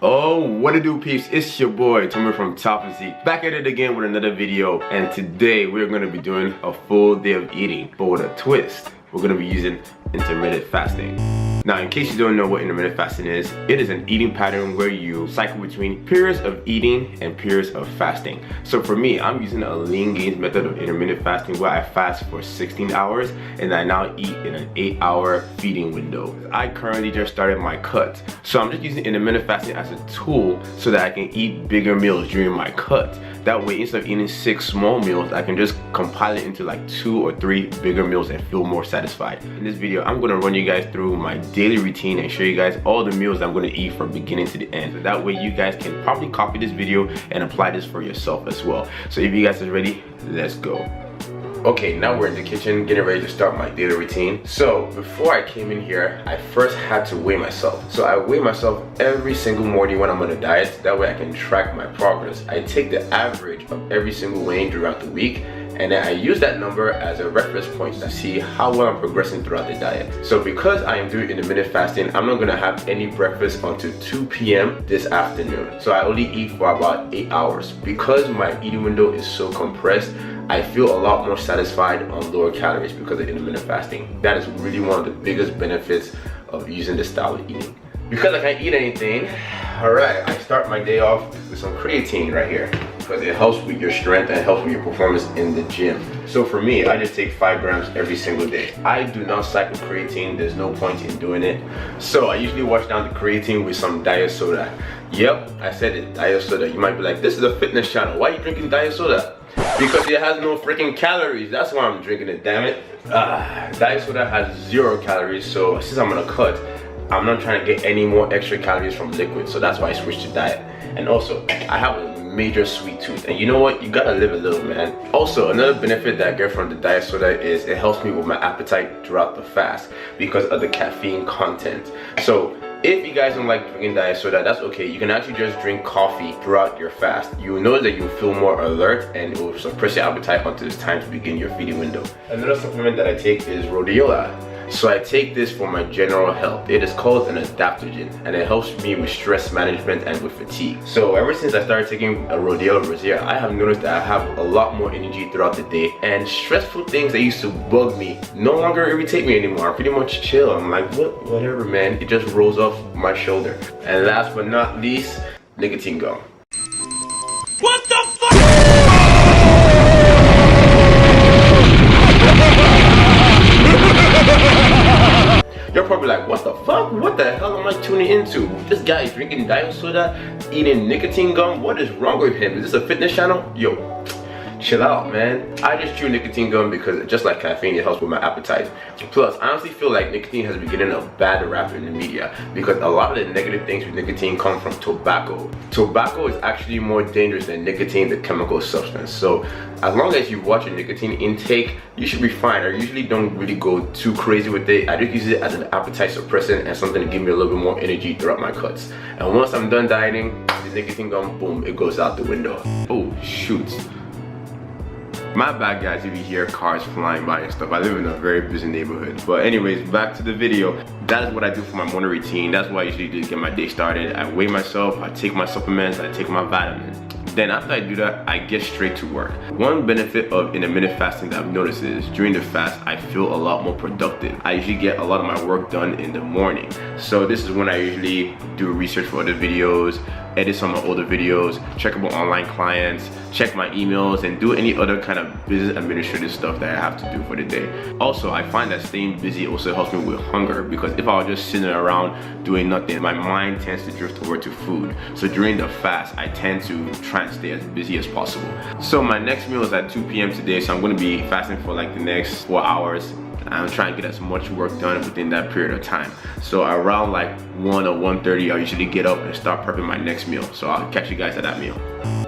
Oh, what it do, peeps? It's your boy Tommy from Top Z, back at it again with another video. And today we're going to be doing a full day of eating, but with a twist. We're going to be using intermittent fasting. Now, in case you don't know what intermittent fasting is, it is an eating pattern where you cycle between periods of eating and periods of fasting. So for me, I'm using a lean gains method of intermittent fasting where I fast for 16 hours and I now eat in an 8-hour feeding window. I currently just started my cut, so I'm just using intermittent fasting as a tool so that I can eat bigger meals during my cut. That way, instead of eating 6 small meals, I can just compile it into like 2 or 3 bigger meals and feel more satisfied. In this video, I'm gonna run you guys through my daily routine and show you guys all the meals I'm gonna eat from beginning to the end. So that way, you guys can probably copy this video and apply this for yourself as well. So if you guys are ready, let's go. Okay, now we're in the kitchen getting ready to start my daily routine. So before I came in here, I first had to weigh myself. So I weigh myself every single morning when I'm on a diet. That way I can track my progress. I take the average of every single weighing throughout the week, and then I use that number as a reference point to see how well I'm progressing throughout the diet. So because I am doing intermittent fasting, I'm not gonna have any breakfast until 2 p.m. this afternoon. So I only eat for about 8 hours. Because my eating window is so compressed, I feel a lot more satisfied on lower calories because of intermittent fasting. That is really one of the biggest benefits of using this style of eating. Because I can't eat anything, alright, I start my day off with some creatine right here because it helps with your strength and helps with your performance in the gym. So for me, I just take 5 grams every single day. I do not cycle creatine, there's no point in doing it. So I usually wash down the creatine with some diet soda. Yep, I said it, diet soda. You might be like, this is a fitness channel, why are you drinking diet soda? Because it has no freaking calories. That's why I'm drinking it, damn it. Diet soda has 0 calories, so since I'm gonna cut, I'm not trying to get any more extra calories from liquid, so that's why I switched to diet. And also, I have a major sweet tooth, and you know what? You gotta live a little, man. Also, another benefit that I get from the diet soda is it helps me with my appetite throughout the fast because of the caffeine content. So if you guys don't like drinking diet soda, that's okay. You can actually just drink coffee throughout your fast. You will know that you'll feel more alert and it will suppress your appetite until it's time to begin your feeding window. Another supplement that I take is rhodiola. So I take this for my general health. It is called an adaptogen and it helps me with stress management and with fatigue. So ever since I started taking a rhodiola rosea, I have noticed that I have a lot more energy throughout the day, and stressful things that used to bug me no longer irritate me anymore. I'm pretty much chill. I'm like, whatever, man. It just rolls off my shoulder. And last but not least, nicotine gum. What the fuck? You're probably like, what the fuck? What the hell am I tuning into? This guy is drinking diet soda, eating nicotine gum. What is wrong with him? Is this a fitness channel? Yo, chill out, man. I just chew nicotine gum because just like caffeine, it helps with my appetite. Plus, I honestly feel like nicotine has been getting a bad rap in the media because a lot of the negative things with nicotine come from tobacco. Tobacco is actually more dangerous than nicotine, the chemical substance. So as long as you watch your nicotine intake, you should be fine. I usually don't really go too crazy with it. I just use it as an appetite suppressant and something to give me a little bit more energy throughout my cuts. And once I'm done dieting, the nicotine gum, boom, it goes out the window. Oh, shoot. My bad, guys, if you hear cars flying by and stuff. I live in a very busy neighborhood. But anyways, back to the video. That is what I do for my morning routine. That's what I usually do to get my day started. I weigh myself, I take my supplements, I take my vitamins. Then after I do that, I get straight to work. One benefit of intermittent fasting that I've noticed is during the fast, I feel a lot more productive. I usually get a lot of my work done in the morning. So this is when I usually do research for other videos, edit some of my older videos, check up on online clients, check my emails, and do any other kind of business administrative stuff that I have to do for the day. Also, I find that staying busy also helps me with hunger because if I was just sitting around doing nothing, my mind tends to drift over to food. So during the fast, I tend to try and stay as busy as possible. So my next meal is at 2 p.m. today, so I'm going to be fasting for like the next 4 hours. I'm trying to get as much work done within that period of time. So around like 1 or 1:30, I usually get up and start prepping my next meal. So I'll catch you guys at that meal.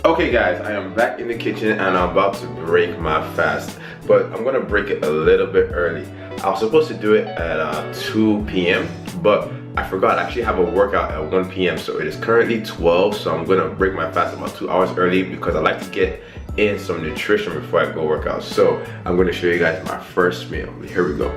Okay guys, I am back in the kitchen and I'm about to break my fast. But I'm gonna break it a little bit early. I was supposed to do it at 2 p.m. but I forgot I actually have a workout at 1 p.m. so it is currently 12, so I'm gonna break my fast about 2 hours early because I like to get in some nutrition before I go work out. So I'm gonna show you guys my first meal. Here we go.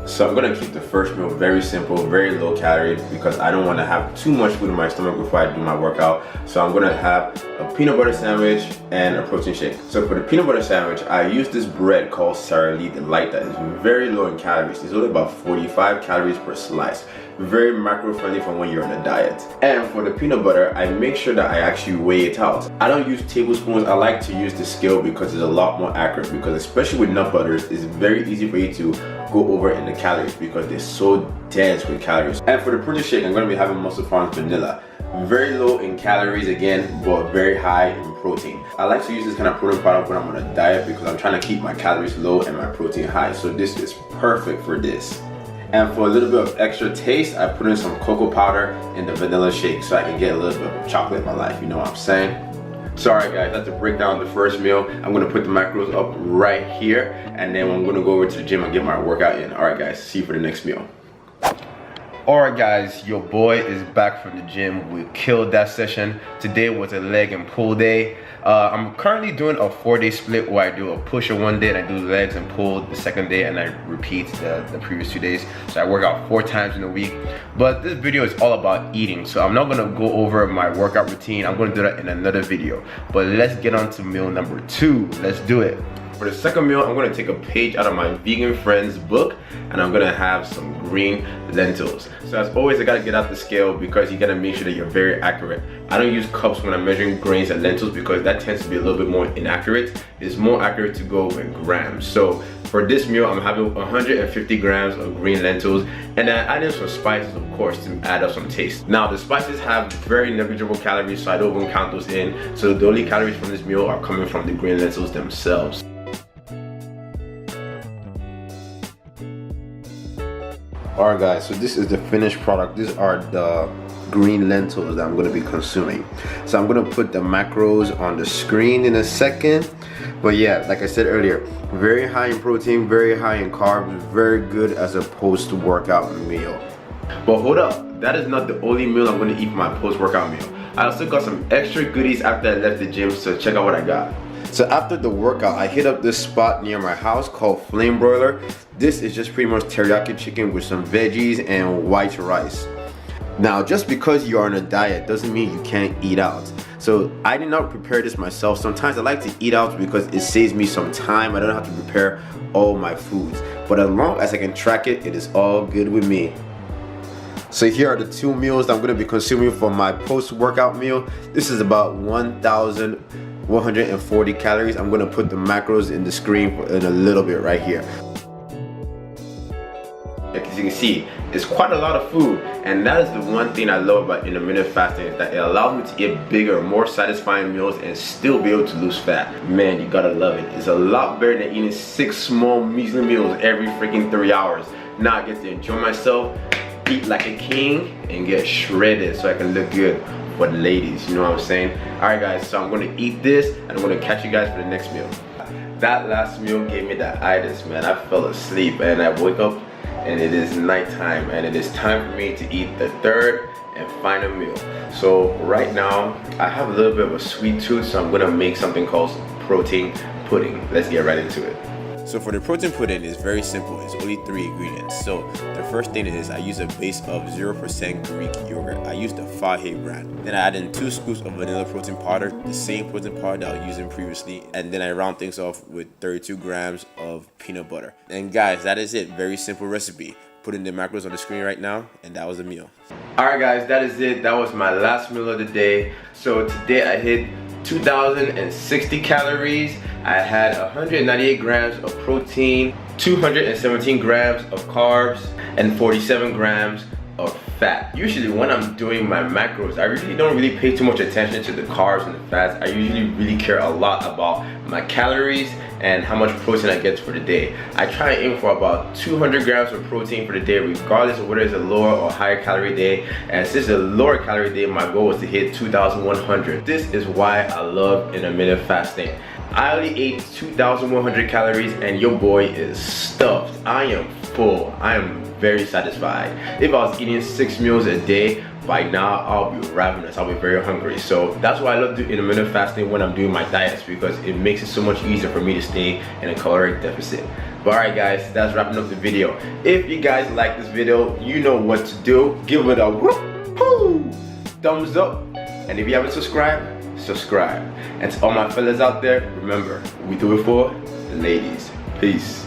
So I'm gonna keep the first meal very simple, very low calorie, because I don't want to have too much food in my stomach before I do my workout. So I'm gonna have a peanut butter sandwich and a protein shake. So for the peanut butter sandwich, I use this bread called Sara Lee Delight that is very low in calories. It's only about 45 calories per slice. Very macro friendly for when you're on a diet. And for the peanut butter, I make sure that I actually weigh it out. I don't use tablespoons. I like to use the scale because it's a lot more accurate, because especially with nut butters, it's very easy for you to go over in the calories because they're so dense with calories. And for the protein shake, I'm going to be having Muscle Farms vanilla. Very low in calories again, but very high in protein. I like to use this kind of protein product when I'm on a diet because I'm trying to keep my calories low and my protein high. So this is perfect for this. And for a little bit of extra taste, I put in some cocoa powder in the vanilla shake so I can get a little bit of chocolate in my life, you know what I'm saying? So alright guys, that's to break down the first meal. I'm gonna put the macros up right here, and then I'm gonna go over to the gym and get my workout in. Alright guys, see you for the next meal. Alright guys, your boy is back from the gym. We killed that session. Today was a leg and pull day. I'm currently doing a 4-day split where I do a pusher one day and I do legs and pull the second day, and I repeat the previous 2 days. So I work out 4 times in a week. But this video is all about eating, so I'm not gonna go over my workout routine. I'm gonna do that in another video. But let's get on to meal number 2. Let's do it. For the second meal, I'm gonna take a page out of my vegan friend's book, and I'm gonna have some green lentils. So as always, I gotta get out the scale because you gotta make sure that you're very accurate. I don't use cups when I'm measuring grains and lentils because that tends to be a little bit more inaccurate. It's more accurate to go in grams. So for this meal, I'm having 150 grams of green lentils, and then I added some spices, of course, to add up some taste. Now, the spices have very negligible calories, so I don't even count those in. So the only calories from this meal are coming from the green lentils themselves. Alright guys, so this is the finished product. These are the green lentils that I'm going to be consuming. So I'm going to put the macros on the screen in a second. But yeah, like I said earlier, very high in protein, very high in carbs, very good as a post-workout meal. But hold up, that is not the only meal I'm going to eat for my post-workout meal. I also got some extra goodies after I left the gym, so check out what I got. So after the workout, I hit up this spot near my house called Flame Broiler. This is just pretty much teriyaki chicken with some veggies and white rice. Now, just because you're on a diet doesn't mean you can't eat out. So I did not prepare this myself. Sometimes I like to eat out because it saves me some time. I don't have to prepare all my foods. But as long as I can track it, it is all good with me. So here are the 2 meals that I'm going to be consuming for my post-workout meal. This is about 1,140 calories. I'm going to put the macros in the screen in a little bit right here. As you can see, it's quite a lot of food, and that is the one thing I love about intermittent fasting, is that it allows me to eat bigger, more satisfying meals and still be able to lose fat. Man, you gotta love it. It's a lot better than eating 6 small measly meals every freaking 3 hours. Now I get to enjoy myself, eat like a king, and get shredded so I can look good for the ladies, you know what I'm saying? Alright guys, so I'm gonna eat this and I'm gonna catch you guys for the next meal. That last meal gave me the itis, man. I fell asleep and I woke up and it is nighttime, and it is time for me to eat the 3rd and final meal. So right now I have a little bit of a sweet tooth, so I'm gonna make something called protein pudding. Let's get right into it. So for the protein pudding, it's very simple. It's only 3 ingredients. So the first thing is I use a base of 0% Greek yogurt. I use the Fahe brand. Then I add in 2 scoops of vanilla protein powder, the same protein powder that I was using previously. And then I round things off with 32 grams of peanut butter. And guys, that is it. Very simple recipe. Putting the macros on the screen right now, and that was the meal. Alright guys, that is it. That was my last meal of the day. So today I hit 2,060 calories. I had 198 grams of protein, 217 grams of carbs, and 47 grams of fat. Usually when I'm doing my macros, I really don't pay too much attention to the carbs and the fats. I usually really care a lot about my calories and how much protein I get for the day. I try and aim for about 200 grams of protein for the day, regardless of whether it's a lower or higher calorie day. And since it's a lower calorie day, my goal was to hit 2,100. This is why I love intermittent fasting. I only ate 2,100 calories and your boy is stuffed. I am full. I am very satisfied. If I was eating 6 meals a day, by now I'll be ravenous. I'll be very hungry. So that's why I love doing intermittent fasting when I'm doing my diets, because it makes it so much easier for me to stay in a caloric deficit. But alright guys, that's wrapping up the video. If you guys like this video, you know what to do. Give it a whoop-hoo, thumbs up. And if you haven't subscribed, subscribe. And to all my fellas out there, remember, we do it for the ladies. Peace.